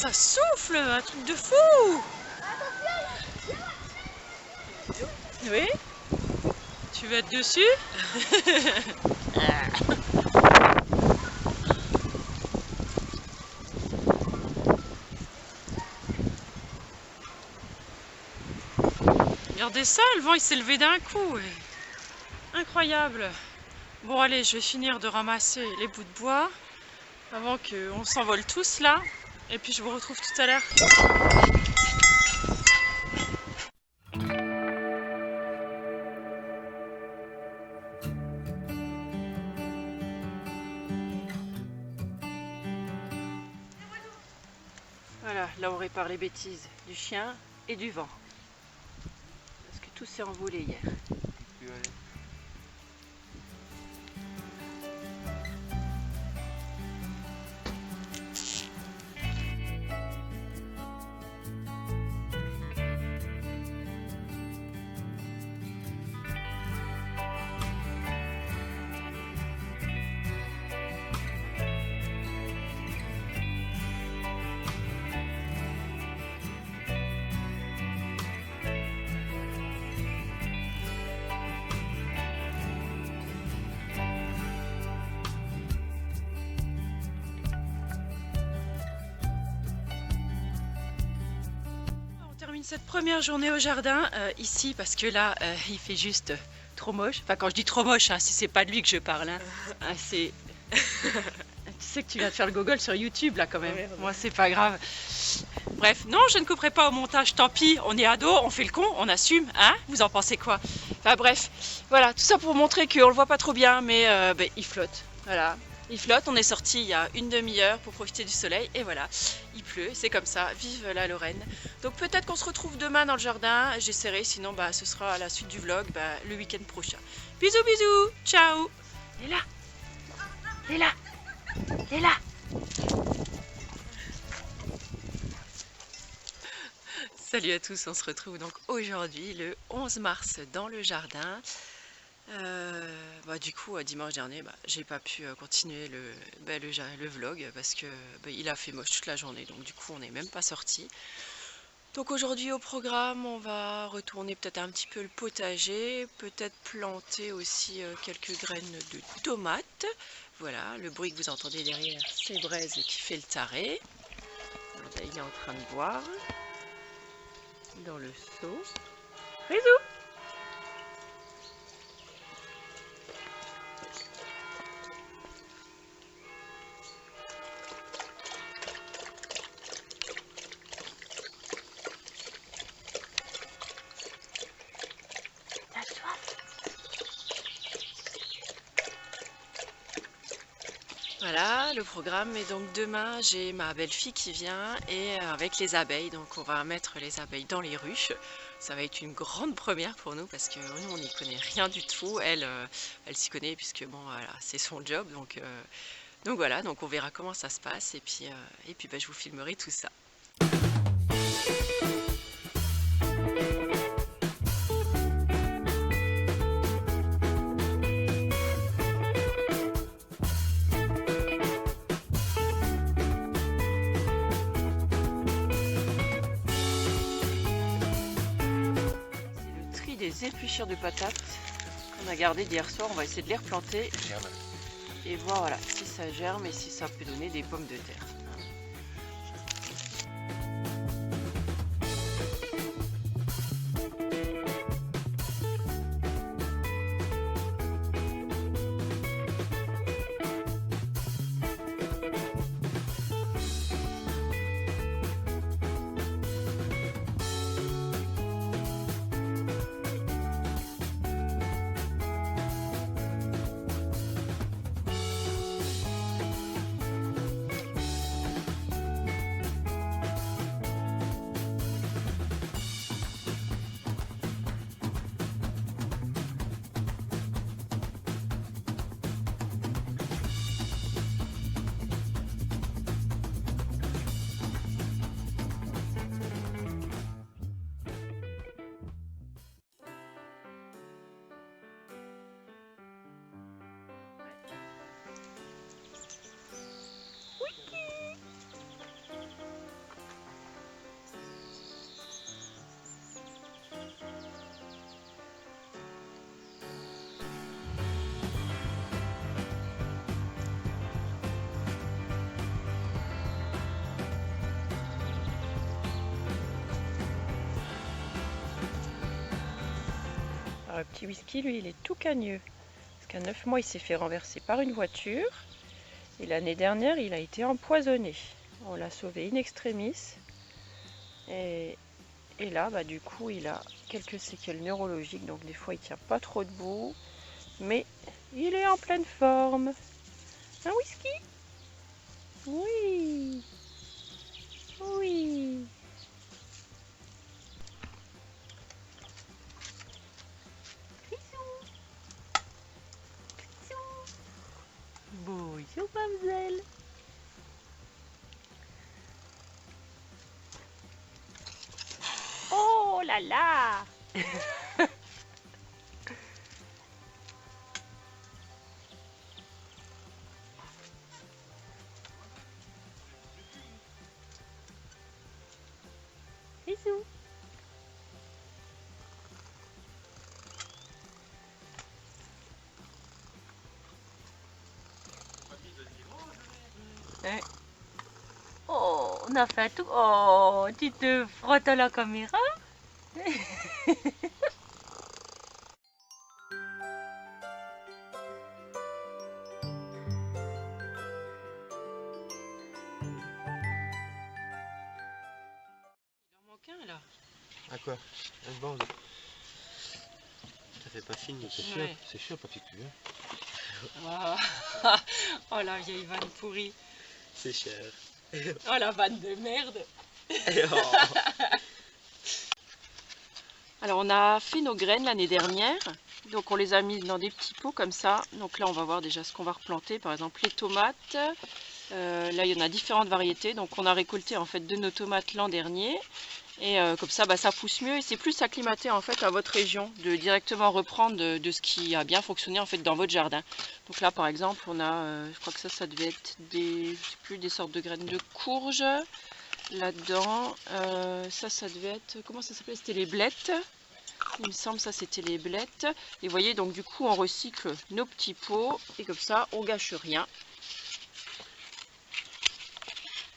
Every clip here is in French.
ça souffle, un truc de fou. Oui? Tu veux être dessus? Regardez ça, le vent il s'est levé d'un coup. Incroyable. Bon allez, je vais finir de ramasser les bouts de bois avant qu'on s'envole tous là. Et puis je vous retrouve tout à l'heure. Voilà, là on répare les bêtises du chien et du vent. Parce que tout s'est envolé hier. Cette première journée au jardin ici parce que là il fait juste trop moche. Enfin quand je dis trop moche, hein, c'est pas de lui que je parle. Hein. C'est tu sais que tu viens de faire le gogol sur YouTube là quand même. Ouais. Moi c'est pas grave. Bref, non je ne couperai pas au montage. Tant pis, on est ados, on fait le con, on assume. Hein? Vous en pensez quoi? Enfin bref, voilà tout ça pour vous montrer qu'on le voit pas trop bien, mais il flotte. Voilà. Il flotte, on est sorti il y a une demi-heure pour profiter du soleil et voilà, il pleut, c'est comme ça, vive la Lorraine. Donc peut-être qu'on se retrouve demain dans le jardin, j'essaierai, sinon ce sera à la suite du vlog le week-end prochain. Bisous bisous, ciao. Il est là, il est là, il est là. Salut à tous, on se retrouve donc aujourd'hui le 11 mars dans le jardin. Du coup dimanche dernier j'ai pas pu continuer le vlog parce que il a fait moche toute la journée, donc du coup on n'est même pas sorti. Donc aujourd'hui au programme on va retourner peut-être un petit peu le potager, peut-être planter aussi quelques graines de tomates. Voilà, le bruit que vous entendez derrière c'est Braise qui fait le taré. Alors, là, il est en train de boire dans le seau. Bisous. Voilà le programme, et donc demain j'ai ma belle-fille qui vient et avec les abeilles, donc on va mettre les abeilles dans les ruches. Ça va être une grande première pour nous parce que nous on n'y connaît rien du tout, elle s'y connaît puisque bon voilà c'est son job, donc voilà, donc on verra comment ça se passe et puis je vous filmerai tout ça. Des épluchures de patates qu'on a gardées d'hier soir, on va essayer de les replanter et voir voilà, si ça germe et si ça peut donner des pommes de terre. le petit Whisky, lui, il est tout cagneux. Parce qu'à 9 mois, il s'est fait renverser par une voiture. Et l'année dernière, il a été empoisonné. On l'a sauvé in extremis. Et là, bah, du coup, il a quelques séquelles neurologiques. Donc des fois, il tient pas trop debout. Mais il est en pleine forme. Un Whisky? Oui. Oui. Bonjour, mademoiselle. Oh là là. Bisous. Oh, on a fait tout. Oh, tu te frottes à la caméra. Il en manque un là. À quoi? Une bande. Ça fait pas fini, c'est sûr. Ouais. C'est sûr, papy, que tu veux. Wow. Oh la vieille vanne pourrie. C'est cher. Oh la vanne de merde. Alors on a fait nos graines l'année dernière. Donc on les a mises dans des petits pots comme ça. Donc là on va voir déjà ce qu'on va replanter. Par exemple les tomates. Là il y en a différentes variétés. Donc on a récolté en fait de nos tomates l'an dernier. Et comme ça, bah, ça pousse mieux et c'est plus acclimaté en fait à votre région de directement reprendre de ce qui a bien fonctionné en fait dans votre jardin. Donc là par exemple on a, je crois que ça devait être des, je sais plus, des sortes de graines de courge là-dedans. Ça devait être, comment ça s'appelait? C'était les blettes. Il me semble ça c'était les blettes. Et vous voyez donc du coup on recycle nos petits pots et comme ça on gâche rien.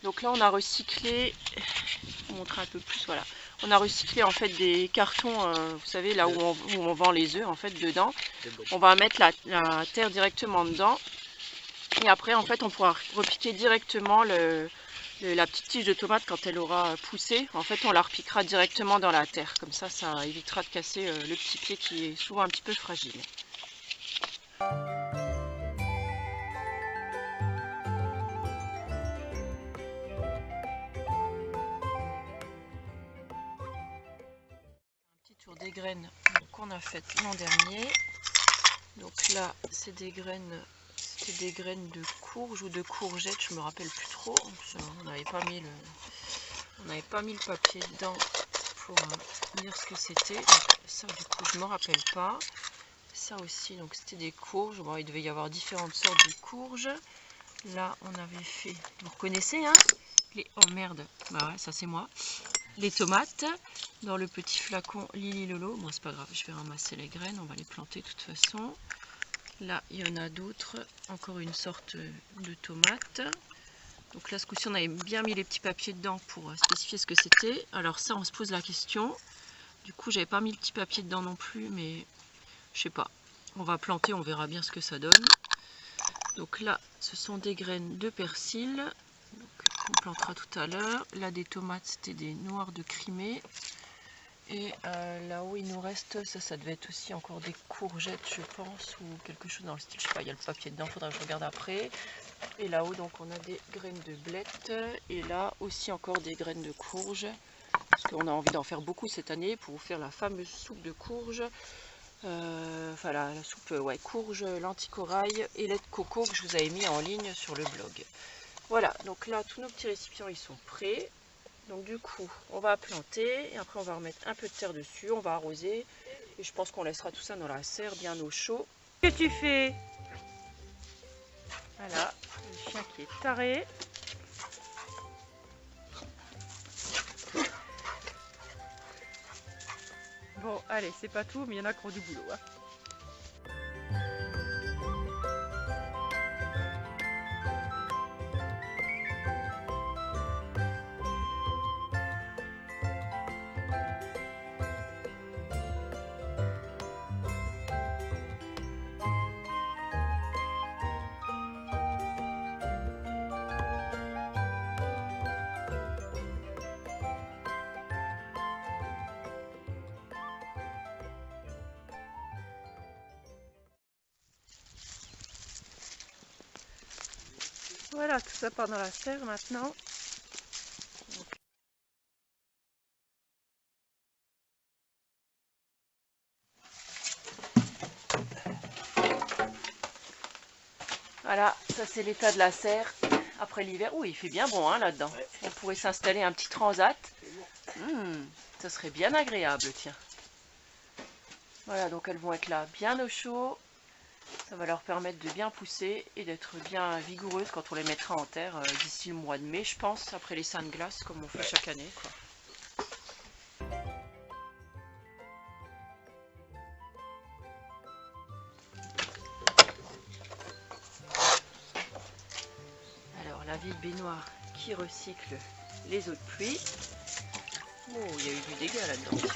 Donc là on a recyclé, je vais montrer un peu plus, voilà. On a recyclé en fait des cartons, vous savez là où on vend les œufs en fait dedans. On va mettre la terre directement dedans. Et après en fait on pourra repiquer directement la petite tige de tomate quand elle aura poussé. En fait on la repiquera directement dans la terre. Comme ça évitera de casser le petit pied qui est souvent un petit peu fragile. Tour des graines qu'on a faites l'an dernier. Donc là c'est des graines de courge ou de courgette, je me rappelle plus trop. On n'avait pas mis le papier dedans pour dire ce que c'était. Ça du coup je me rappelle pas. Ça aussi donc c'était des courges. Bon, il devait y avoir différentes sortes de courges. Là on avait fait, vous reconnaissez hein, oh merde, bah ouais, ça c'est moi. Les tomates dans le petit flacon Lili Lolo. Bon, c'est pas grave, je vais ramasser les graines, on va les planter de toute façon. Là, il y en a d'autres, encore une sorte de tomate. Donc là, ce coup-ci, on avait bien mis les petits papiers dedans pour spécifier ce que c'était. Alors ça, on se pose la question. Du coup, j'avais pas mis le petit papier dedans non plus, mais je sais pas. On va planter, on verra bien ce que ça donne. Donc là, ce sont des graines de persil. Donc, on plantera tout à l'heure. Là des tomates, c'était des noirs de Crimée. Et là-haut il nous reste, ça devait être aussi encore des courgettes je pense, ou quelque chose dans le style, je sais pas, il y a le papier dedans, faudra que je regarde après. Et là-haut donc on a des graines de blettes, et là aussi encore des graines de courge, parce qu'on a envie d'en faire beaucoup cette année pour vous faire la fameuse soupe de courge. Enfin la soupe ouais, courge, lentilles corail et lait de coco que je vous avais mis en ligne sur le blog. Voilà, donc là tous nos petits récipients ils sont prêts. Donc du coup on va planter et après on va remettre un peu de terre dessus, on va arroser et je pense qu'on laissera tout ça dans la serre bien au chaud. Qu'est-ce que tu fais? Voilà, le chien qui est taré. Bon allez, c'est pas tout mais il y en a qui ont du boulot hein. Voilà, tout ça part dans la serre maintenant. Voilà, ça c'est l'état de la serre après l'hiver. Oui, il fait bien bon hein, là-dedans. Ouais. On pourrait s'installer un petit transat. Ça serait bien agréable, tiens. Voilà, donc elles vont être là bien au chaud. Ça va leur permettre de bien pousser et d'être bien vigoureuses quand on les mettra en terre d'ici le mois de mai, je pense, après les seins de glace, comme on fait chaque année, quoi. Alors, la ville baignoire qui recycle les eaux de pluie. Oh, il y a eu du dégât là-dedans.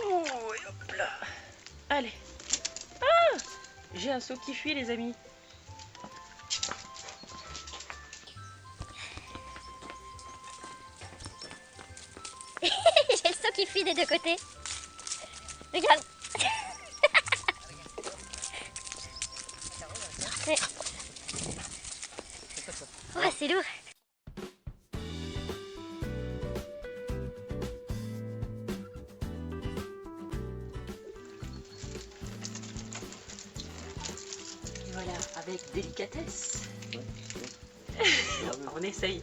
Oh, et hop là. Allez. Ah, j'ai un seau qui fuit, les amis. J'ai le seau qui fuit des deux côtés. Regarde. Ouais. Oh, c'est lourd. Voilà, avec délicatesse. On essaye.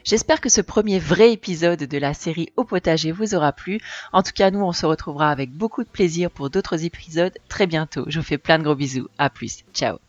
J'espère que ce premier vrai épisode de la série Au potager vous aura plu. En tout cas, nous, on se retrouvera avec beaucoup de plaisir pour d'autres épisodes très bientôt. Je vous fais plein de gros bisous. À plus. Ciao.